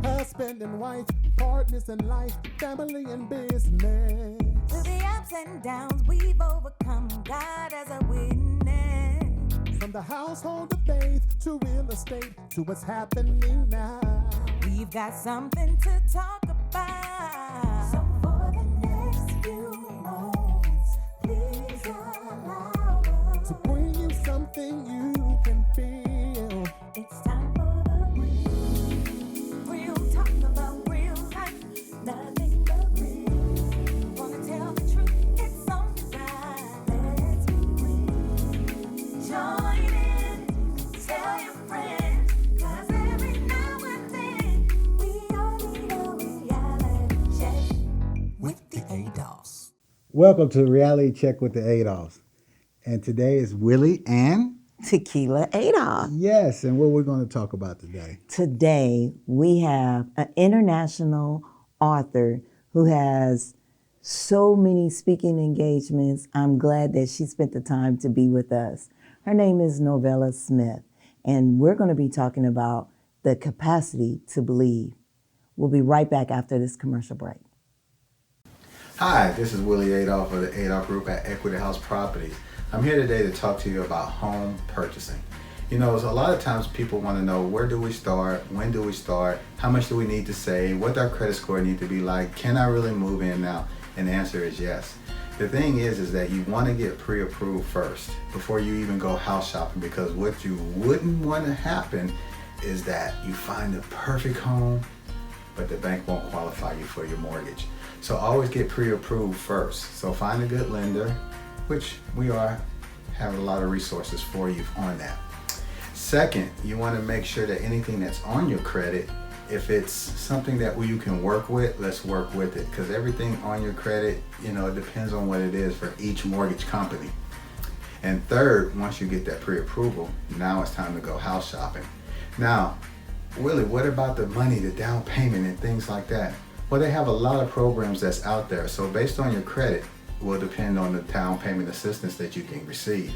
husband and wife, partners in life, family and business. Through the ups and downs we've overcome, God as a witness. From the household of faith to real estate to what's happening now. We've got something to talk about. So for the next few moments, please allow us to bring you something you can feel. It's time for the real talk about real life, nothing but real. Wanna tell the truth, it's on design. Let's be real. Join in, tell your friends, 'cause every now and then we all need a reality check with the Adolphs. Welcome to Reality Check with the Adolphs. And today is Willie and Tequila Adolph. yes, and what we're going to talk about today. Today, we have an international author who has so many speaking engagements. I'm glad that she spent the time to be with us. Her name is Novella Smith, and we're going to be talking about the capacity to believe. We'll be right back after this commercial break. Hi, this is Willie Adolph of the Adolph Group at Equity House Properties. I'm here today to talk to you about home purchasing. You know, a lot of times people want to know, where do we start? When do we start? How much do we need to save? What does our credit score need to be like? Can I really move in now? And the answer is yes. The thing is that you want to get pre-approved first before you even go house shopping, because what you wouldn't want to happen is that you find the perfect home, but the bank won't qualify you for your mortgage. So always get pre-approved first. So find a good lender, which we have a lot of resources for you on that. Second, you want to make sure that anything that's on your credit, if it's something that you can work with, let's work with it, because everything on your credit, it depends on what it is for each mortgage company. And third, once you get that pre-approval, now it's time to go house shopping. Now, Willie, what about the money, the down payment and things like that? Well, they have a lot of programs that's out there. So based on your credit will depend on the down payment assistance that you can receive.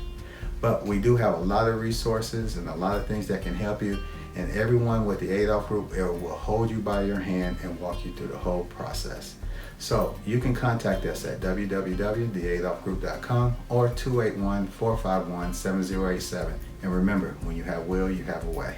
But we do have a lot of resources and a lot of things that can help you. And everyone with the Adolph Group will hold you by your hand and walk you through the whole process. So you can contact us at www.theadolphgroup.com or 281-451-7087. And remember, when you have will, you have a way.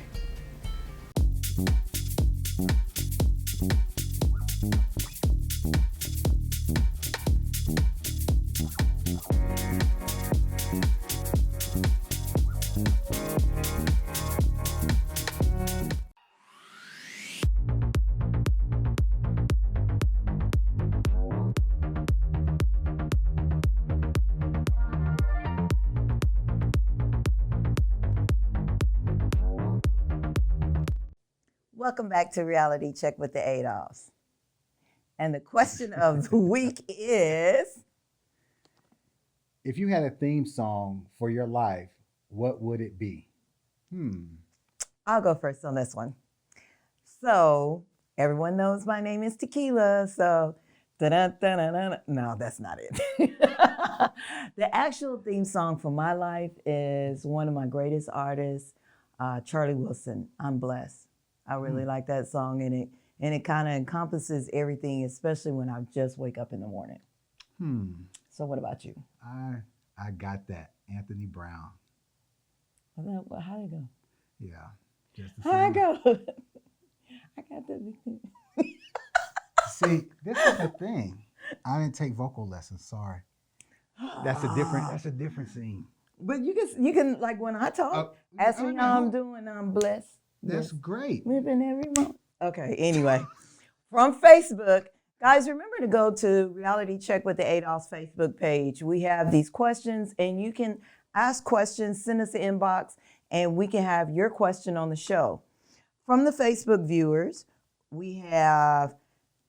Welcome back to Reality Check with the Adolphs. And the question of the week is, If you had a theme song for your life, what would it be? I'll go first on this one. So, everyone knows my name is Tequila, so no, that's not it. The actual theme song for my life is one of my greatest artists, Charlie Wilson, I'm Blessed. I really like that song, and it kind of encompasses everything, especially when I just wake up in the morning. So what about you? I got that. Anthony Brown. How'd it go? Yeah. Just the How'd it same. go? I got the See, this is the thing. I didn't take vocal lessons. Sorry. That's a different scene. But you can like when I talk, ask me how I'm doing. I'm blessed. That's Yes. great. Living every moment. Okay, anyway. From Facebook, guys, remember to go to Reality Check with the Adolphs Facebook page. We have these questions, and you can ask questions, send us an inbox, and we can have your question on the show. From the Facebook viewers, we have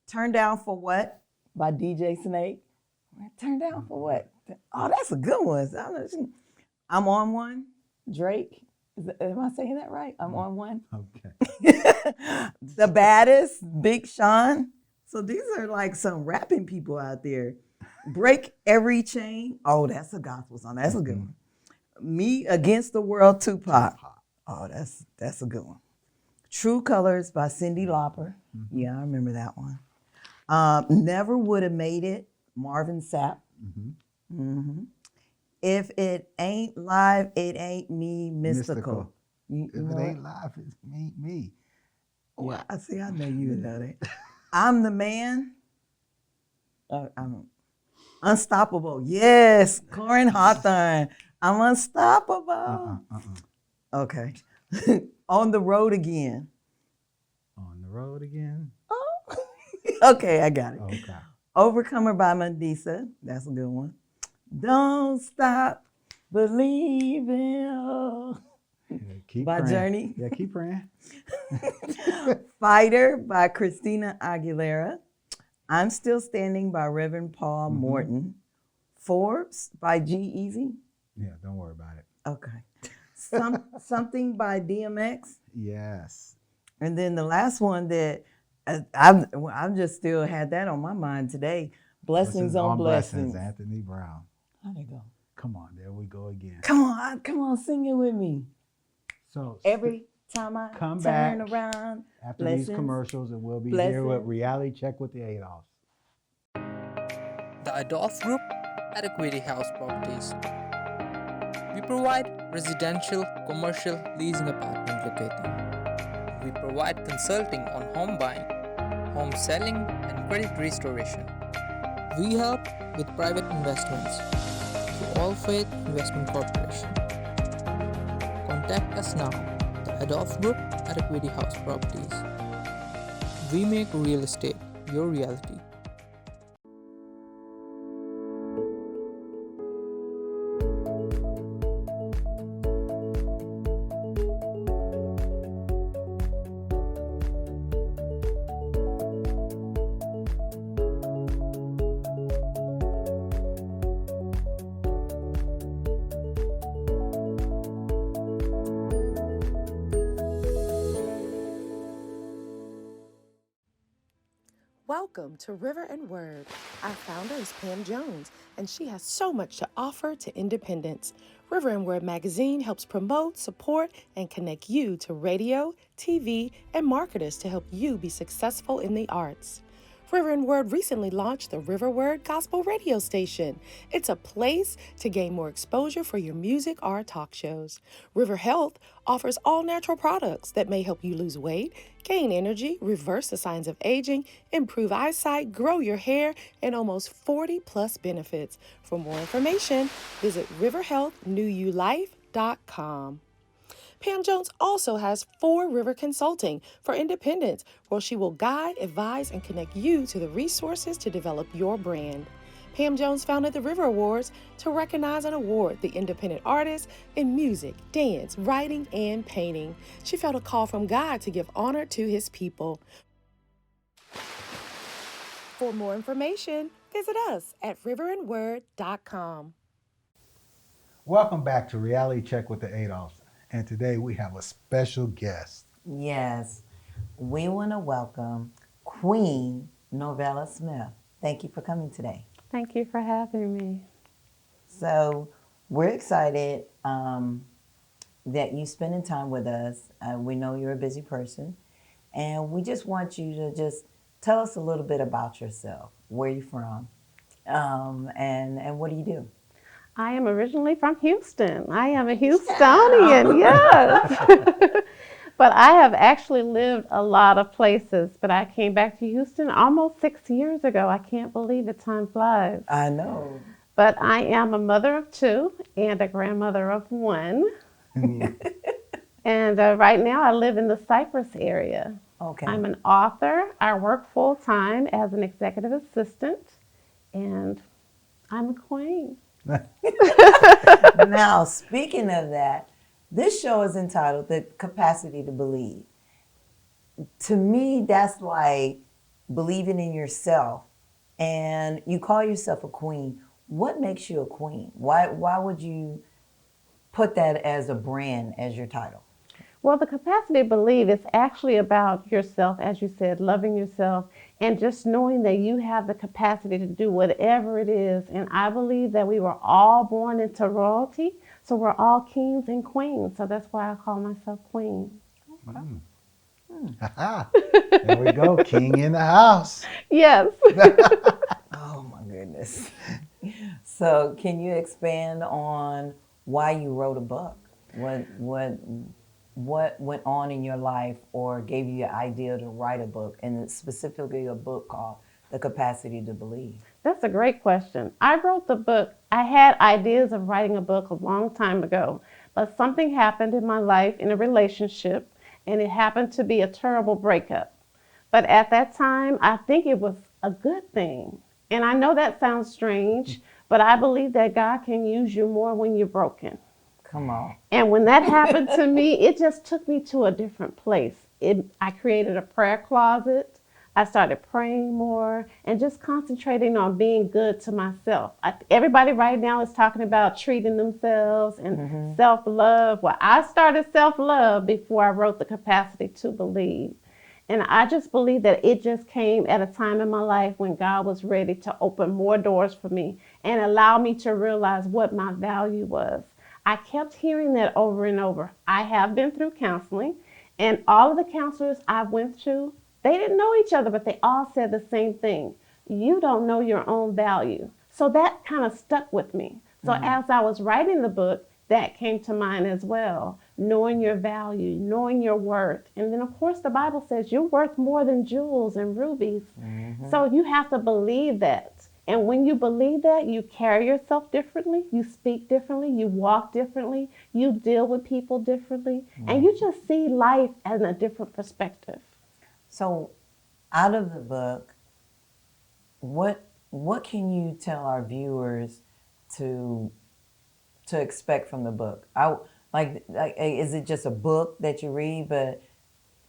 Turn Down for What by DJ Snake. Turn Down for What? Oh, that's a good one. I'm on one, Drake. Am I saying that right? I'm on one. Okay. The Baddest, Big Sean. So these are like some rapping people out there. Break Every Chain. Oh, that's a gospel song. That's a good one. Me Against the World, Tupac. Oh, that's a good one. True Colors by Cyndi Lauper. Yeah, I remember that one. Never Would Have Made It, Marvin Sapp. If It Ain't Live, It Ain't Me, Mystical. You If know it it? ain't live, it's me. Yeah, I see. I know you know that. I'm the Man. I'm Unstoppable. Yes, Corin Hawthorne. I'm unstoppable. Okay. On the Road Again. On the road again. Okay, I got it. Okay. Overcomer by Mandisa. That's a good one. Don't Stop Believing. Yeah, keep By praying. Journey. Yeah, keep praying. Fighter by Christina Aguilera. I'm Still Standing by Reverend Paul Morton. Forbes by G-Eazy. Yeah, don't worry about it. Okay. Something by DMX. Yes. And then the last one that I've just still had that on my mind today. Blessings on Blessings. Anthony Brown. How'd it go? Come on, there we go again. Come on, sing it with me. So Every time I come turn back around. after these blessings, commercials, and we'll be here with blessings. Reality Check with the Adolphs. The Adolphs Group at Equity House Properties. We provide residential, commercial leasing apartment locating. We provide consulting on home buying, home selling, and credit restoration. We help with private investments through All Faith Investment Corporation. Contact us now, the Adolphs Group at Equity House Properties. We make real estate your reality. Welcome to River and Word. Our founder is Pam Jones, and she has so much to offer to independents. River and Word magazine helps promote, support, and connect you to radio, TV, and marketers to help you be successful in the arts. River and Word recently launched the River Word Gospel Radio Station. It's a place to gain more exposure for your music or talk shows. River Health offers all natural products that may help you lose weight, gain energy, reverse the signs of aging, improve eyesight, grow your hair, and almost 40 plus benefits. For more information, visit riverhealthnewulife.com. Pam Jones also has 4 River Consulting for independents, where she will guide, advise, and connect you to the resources to develop your brand. Pam Jones founded the River Awards to recognize and award the independent artists in music, dance, writing, and painting. She felt a call from God to give honor to his people. For more information, visit us at riverandword.com. Welcome back to Reality Check with the Adolphs. And today we have a special guest. Yes, we want to welcome Queen Novella Smith. Thank you for coming today. Thank you for having me. So we're excited that you spending time with us. We know you're a busy person, and we just want you to just tell us a little bit about yourself. Where you from, and what do you do? I am originally from Houston. I am a Houstonian, yes. But I have actually lived a lot of places, but I came back to Houston almost 6 years ago. I can't believe it, time flies. I know. But I am a mother of 2 and a grandmother of 1. And right now I live in the Cypress area. Okay. I'm an author. I work full-time as an executive assistant, and I'm a queen. Now, speaking of that, this show is entitled The Capacity to Believe. To me, that's like believing in yourself. And you call yourself a queen. What makes you a queen? Why would you put that as a brand, as your title? Well, the capacity to believe is actually about yourself, as you said, loving yourself, and just knowing that you have the capacity to do whatever it is. And I believe that we were all born into royalty, so we're all kings and queens. So that's why I call myself queen. Okay. There we go. King in the house. Yes. Oh my goodness. So, can you expand on why you wrote a book? What went on in your life or gave you the idea to write a book, and specifically a book called The Capacity to Believe? That's a great question. I wrote the book. I had ideas of writing a book a long time ago, but something happened in my life in a relationship, and it happened to be a terrible breakup. But at that time, I think it was a good thing. And I know that sounds strange, but I believe that God can use you more when you're broken. Come on. And when that happened to me, it just took me to a different place. I created a prayer closet. I started praying more and just concentrating on being good to myself. Everybody right now is talking about treating themselves and self-love. Well, I started self-love before I wrote The Capacity to Believe. And I just believe that it just came at a time in my life when God was ready to open more doors for me and allow me to realize what my value was. I kept hearing that over and over. I have been through counseling, and all of the counselors I went to, they didn't know each other, but they all said the same thing. You don't know your own value. So that kind of stuck with me. So as I was writing the book, that came to mind as well. Knowing your value, knowing your worth. And then, of course, the Bible says you're worth more than jewels and rubies. So you have to believe that. And when you believe that, you carry yourself differently, you speak differently, you walk differently, you deal with people differently, and you just see life in a different perspective. So, out of the book, what can you tell our viewers to expect from the book? Like, is it just a book that you read? But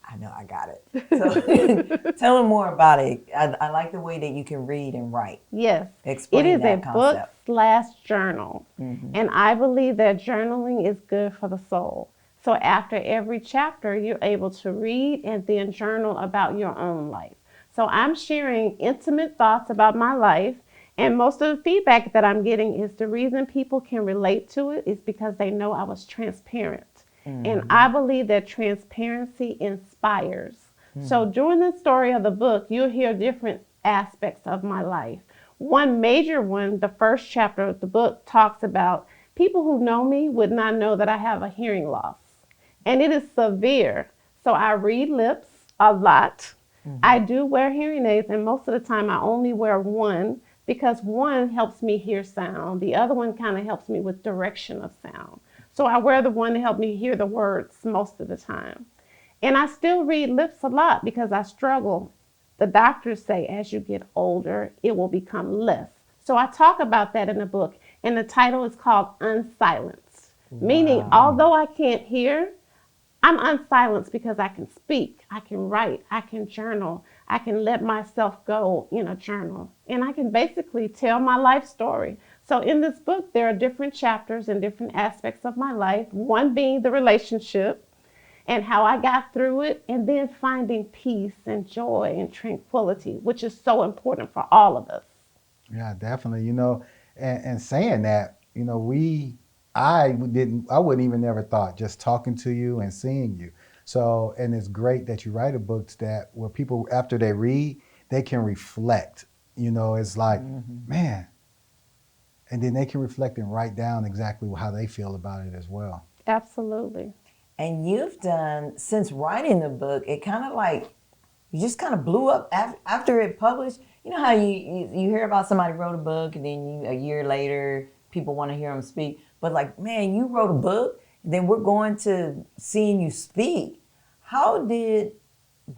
I know I got it. So tell them more about it. I like the way that you can read and write. Yes, Explain it is that a concept. book/journal. And I believe that journaling is good for the soul. So after every chapter, you're able to read and then journal about your own life. So I'm sharing intimate thoughts about my life. And most of the feedback that I'm getting is the reason people can relate to it is because they know I was transparent. And I believe that transparency inspires. So during the story of the book, you'll hear different aspects of my life. One major one, the first chapter of the book, talks about people who know me would not know that I have a hearing loss. And it is severe. So I read lips a lot. I do wear hearing aids, and most of the time I only wear one because one helps me hear sound. The other one kind of helps me with direction of sound. So I wear the one to help me hear the words most of the time. And I still read lips a lot because I struggle. The doctors say as you get older, it will become less. So I talk about that in the book. And the title is called Unsilenced. Meaning, although I can't hear, I'm unsilenced because I can speak, I can write, I can journal, I can let myself go in a journal. And I can basically tell my life story. So in this book, there are different chapters and different aspects of my life, one being the relationship and how I got through it, and then finding peace and joy and tranquility, which is so important for all of us. Yeah, definitely. And saying that, I wouldn't even never thought just talking to you and seeing you. So, and it's great that you write a book that where people, after they read, they can reflect. It's like, man, and then they can reflect and write down exactly how they feel about it as well. Absolutely. And you've done, since writing the book, it kind of like, you just kind of blew up after it published. You know how you hear about somebody wrote a book and then a year later, people want to hear them speak. But like, man, you wrote a book, then we're going to seeing you speak. How did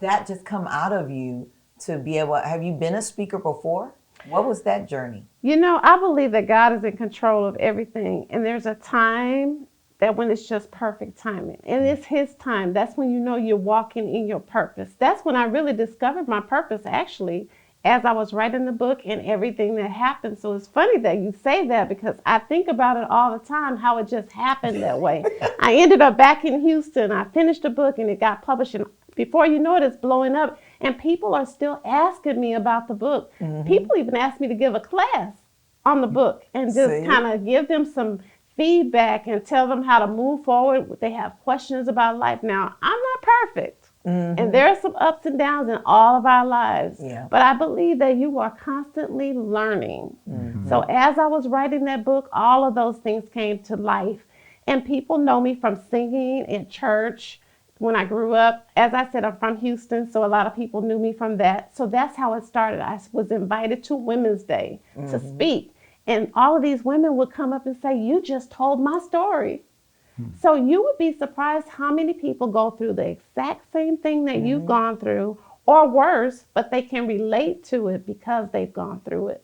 that just come out of you to be able, have you been a speaker before? What was that journey? I believe that God is in control of everything. And there's a time that when it's just perfect timing. And it's His time. That's when you're walking in your purpose. That's when I really discovered my purpose, actually, as I was writing the book and everything that happened. So it's funny that you say that because I think about it all the time, how it just happened that way. I ended up back in Houston. I finished the book and it got published. And before you know it, it's blowing up. And people are still asking me about the book. People even asked me to give a class on the book and just kind of give them some feedback and tell them how to move forward. They have questions about life. Now, I'm not perfect. And there are some ups and downs in all of our lives. Yeah. But I believe that you are constantly learning. So as I was writing that book, all of those things came to life. And people know me from singing in church when I grew up. As I said, I'm from Houston, so a lot of people knew me from that. So that's how it started. I was invited to Women's Day to speak. And all of these women would come up and say, you just told my story. So you would be surprised how many people go through the exact same thing that you've gone through, or worse, but they can relate to it because they've gone through it.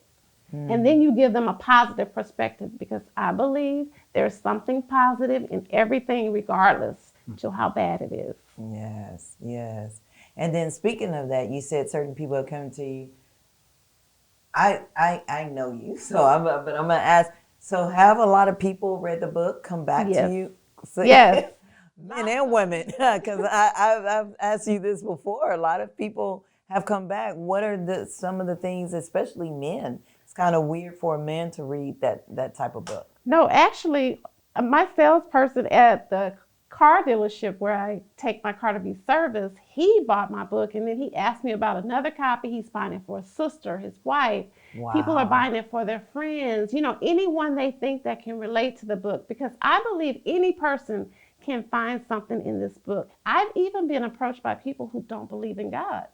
And then you give them a positive perspective, because I believe there's something positive in everything, regardless to how bad it is. Yes, yes. And then speaking of that, you said certain people are coming to you. I know you, but I'm gonna ask. So have a lot of people read the book, come back Yes. to you? So, Yes. men and women, because I've asked you this before. A lot of people have come back. What are some of the things, especially men? It's kind of weird for a man to read that type of book. No, actually, my salesperson at the car dealership where I take my car to be serviced, he bought my book, and then he asked me about another copy. He's buying it for a sister, his wife. Wow. People are buying it for their friends, anyone they think that can relate to the book, because I believe any person can find something in this book. I've even been approached by people who don't believe in God.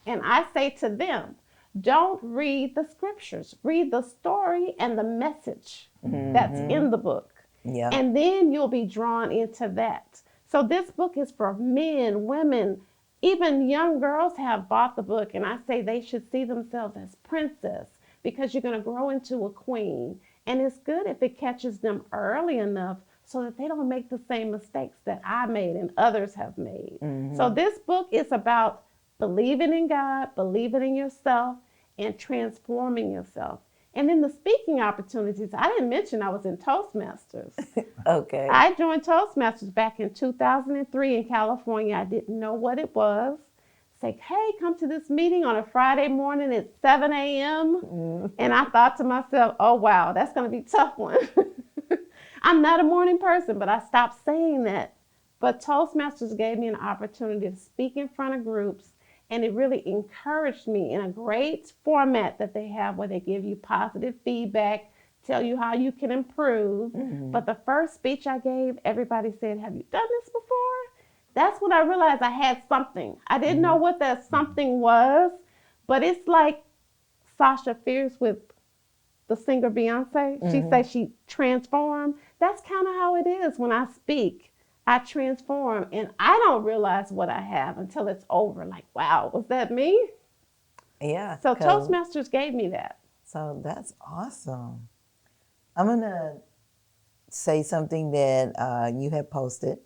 And I say to them, don't read the scriptures, read the story and the message that's in the book. Yeah. And then you'll be drawn into that. So this book is for men, women, even young girls have bought the book, and I say they should see themselves as princess, because you're going to grow into a queen. And it's good if it catches them early enough so that they don't make the same mistakes that I made and others have made. So this book is about believing in God, believing in yourself, and transforming yourself. And then the speaking opportunities, I didn't mention I was in Toastmasters. Okay. I joined Toastmasters back in 2003 in California. I didn't know what it was. Say, hey, come to this meeting on a Friday morning at 7 a.m. And I thought to myself, oh, wow, that's going to be a tough one. I'm not a morning person, but I stopped saying that. But Toastmasters gave me an opportunity to speak in front of groups, and it really encouraged me in a great format that they have, where they give you positive feedback, tell you how you can improve. But the first speech I gave, everybody said, have you done this before? That's when I realized I had something. I didn't know what that something was, but it's like Sasha Fierce with the singer Beyonce. She says she transformed. That's kind of how it is when I speak. I transform, and I don't realize what I have until it's over. Like, wow, was that me? Yeah. So Toastmasters gave me that. So that's awesome. I'm going to say something that you had posted.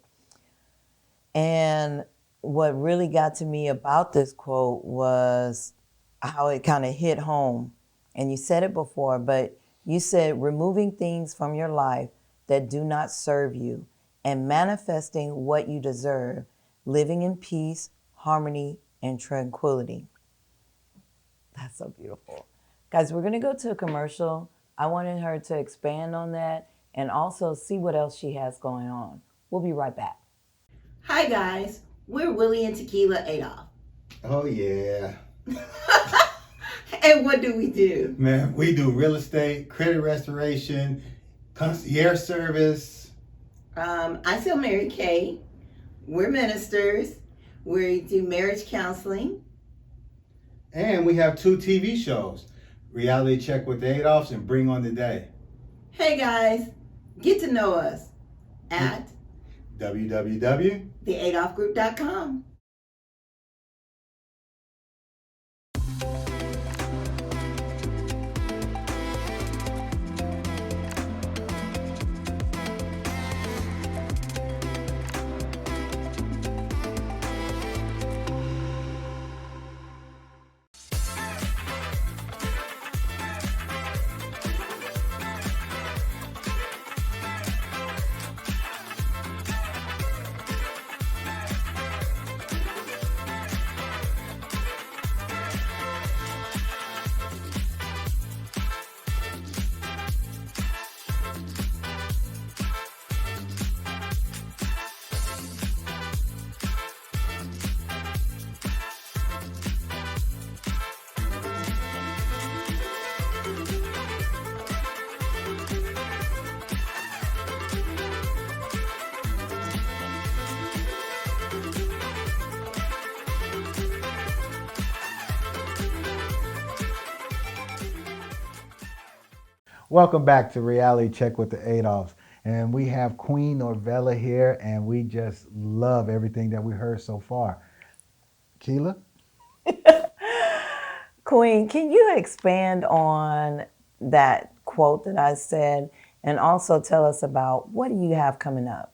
And what really got to me about this quote was how it kind of hit home. And you said it before, but you said removing things from your life that do not serve you and manifesting what you deserve, living in peace, harmony, and tranquility. That's so beautiful. Guys, we're going to go to a commercial. I wanted her to expand on that and also see what else she has going on. We'll be right back. Hi guys, we're Willie and Tequila Adolph. Oh yeah. And what do we do? Man, we do real estate, credit restoration, concierge service. I sell Mary Kay. We're ministers. We do marriage counseling. And we have 2 TV shows, Reality Check with the Adolphs and Bring on the Day. Hey guys, get to know us at www.theadolphgroup.com. Welcome back to Reality Check with the Adolphs. And we have Queen Norvella here, and we just love everything that we heard so far. Keela? Queen, can you expand on that quote that I said and also tell us about what do you have coming up?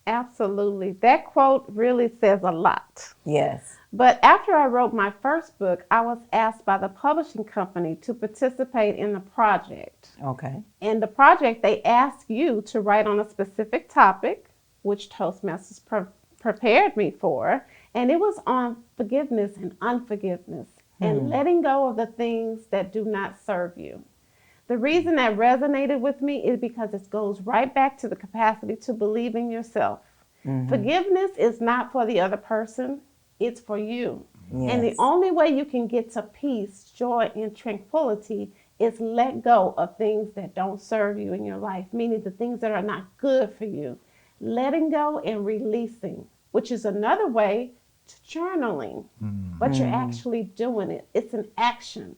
Absolutely. That quote really says a lot. Yes. But after I wrote my first book, I was asked by the publishing company to participate in the project. Okay. In the project, they ask you to write on a specific topic, which Toastmasters prepared me for, and it was on forgiveness and unforgiveness and letting go of the things that do not serve you. The reason that resonated with me is because it goes right back to the capacity to believe in yourself. Forgiveness is not for the other person, it's for you. Yes. And the only way you can get to peace, joy, and tranquility is let go of things that don't serve you in your life, meaning the things that are not good for you. Letting go and releasing, which is another way to journaling, but you're actually doing it. It's an action.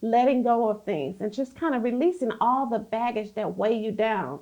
Letting go of things and just kind of releasing all the baggage that weigh you down.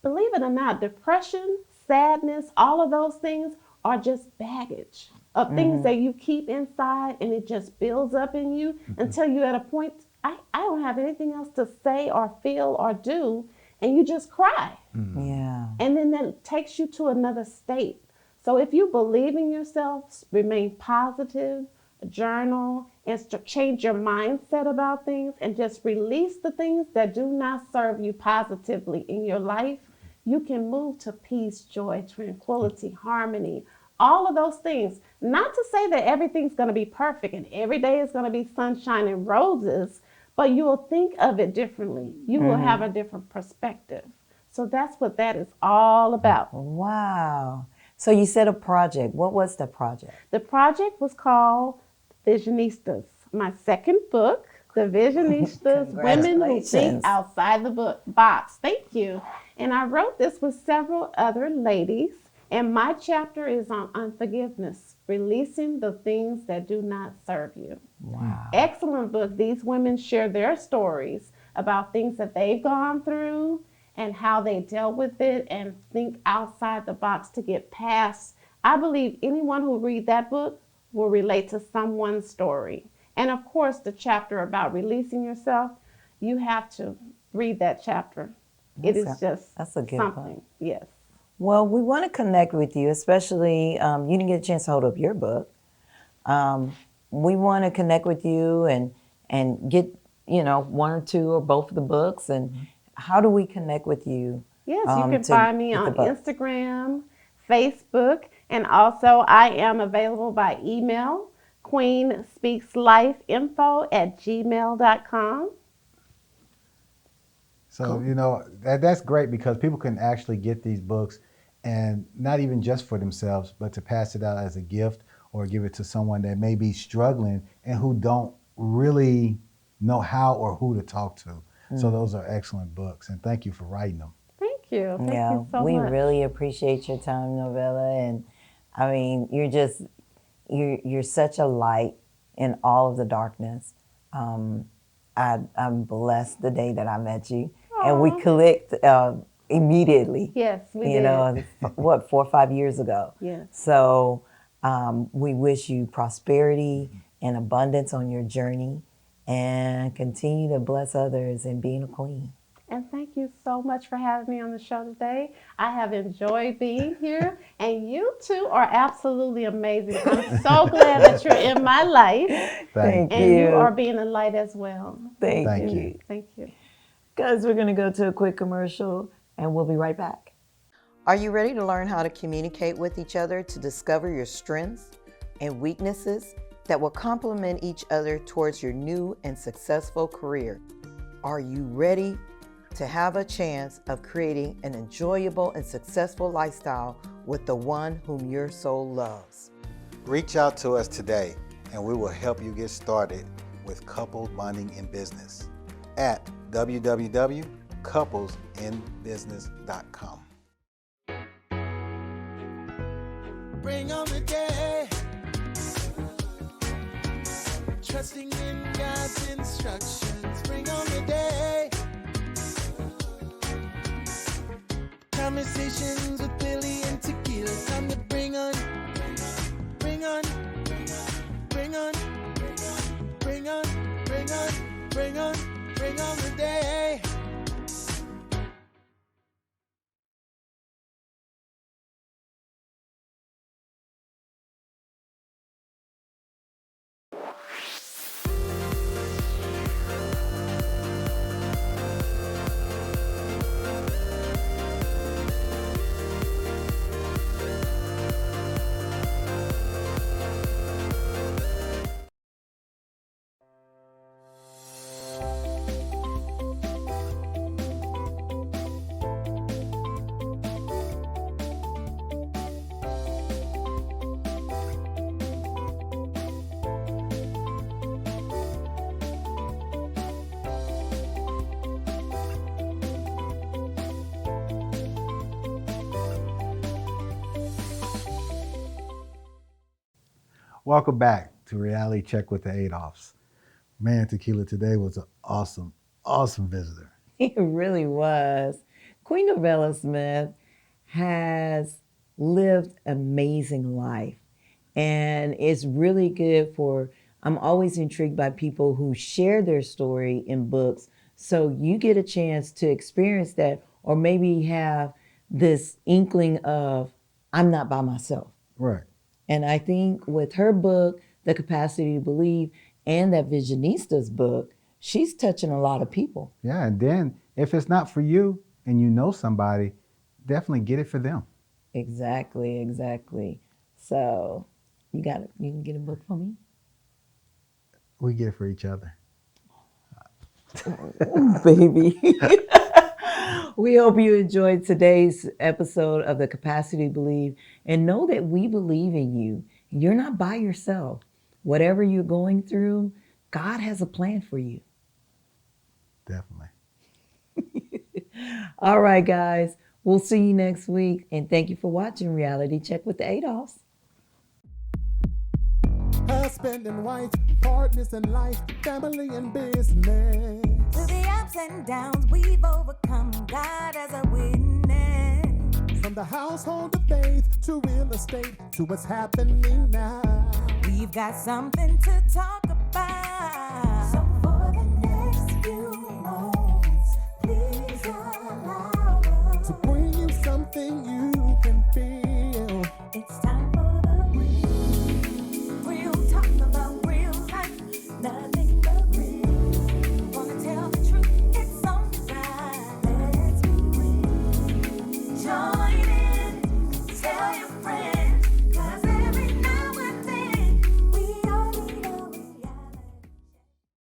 Believe it or not, depression, sadness, all of those things are just baggage of things that you keep inside, and it just builds up in you until you're at a point, I don't have anything else to say or feel or do, and you just cry. Yeah. And then that takes you to another state. So if you believe in yourself, remain positive, journal, and change your mindset about things, and just release the things that do not serve you positively in your life, you can move to peace, joy, tranquility, harmony, all of those things. Not to say that everything's going to be perfect and every day is going to be sunshine and roses, but you will think of it differently. You will have a different perspective. So that's what that is all about. Wow. So you said a project. What was the project? The project was called Visionistas. My second book, The Visionistas, Women Who Think Outside the Box. Thank you. And I wrote this with several other ladies. And my chapter is on unforgiveness, releasing the things that do not serve you. Wow. Excellent book. These women share their stories about things that they've gone through and how they dealt with it and think outside the box to get past. I believe anyone who read that book will relate to someone's story. And of course, the chapter about releasing yourself, you have to read that chapter. It is just that's a good something. book. Yes. Well, we want to connect with you, especially you didn't get a chance to hold up your book. We want to connect with you and get, one or two or both of the books. And how do we connect with you? Yes, you can find me on Instagram, Facebook, and also I am available by email, queenspeakslifeinfo@gmail.com. So, that's great because people can actually get these books and not even just for themselves, but to pass it out as a gift or give it to someone that may be struggling and who don't really know how or who to talk to. So those are excellent books, and thank you for writing them. Thank you. Thank you so we much. really appreciate your time, Novella, and I mean, you're such a light in all of the darkness. I'm blessed the day that I met you, and we clicked immediately. Yes, we did. 4 or 5 years ago. Yes. So we wish you prosperity and abundance on your journey, and continue to bless others and being a queen. And thank you so much for having me on the show today. I have enjoyed being here, and you two are absolutely amazing. I'm so glad that you're in my life. Thank you. And you are being a light as well. Thank you. Thank you. Guys, we're going to go to a quick commercial, and we'll be right back. Are you ready to learn how to communicate with each other to discover your strengths and weaknesses that will complement each other towards your new and successful career? Are you ready to have a chance of creating an enjoyable and successful lifestyle with the one whom your soul loves? Reach out to us today and we will help you get started with couple bonding in business at www.couplesinbusiness.com. Bring on the day, trusting in God's instructions. Bring on the day, Conversations with Billy and Tequila. Time to bring on, bring on, bring on, bring on, bring on, bring on, bring on the day. Welcome back to Reality Check with the Adolphs. Man, Tequila, today was an awesome, awesome visitor. It really was. Queen Novella Smith has lived amazing life. And it's really good for, I'm always intrigued by people who share their story in books. So you get a chance to experience that, or maybe have this inkling of, I'm not by myself. Right. And I think with her book, The Capacity to Believe, and that Visionista's book, she's touching a lot of people. Yeah, and then if it's not for you and you know somebody, definitely get it for them. Exactly, exactly. So you can get a book for me? We get it for each other. Baby. We hope you enjoyed today's episode of The Capacity to Believe, and know that we believe in you. You're not by yourself. Whatever you're going through, God has a plan for you. Definitely. All right, guys. We'll see you next week, and thank you for watching Reality Check with the Adolphs. Husband and wife, partners in life, family and business. Through the ups and downs, we've overcome. God as a witness. From the household of faith to real estate to what's happening now. We've got something to talk about. So for the next few moments, please allow us to bring you something you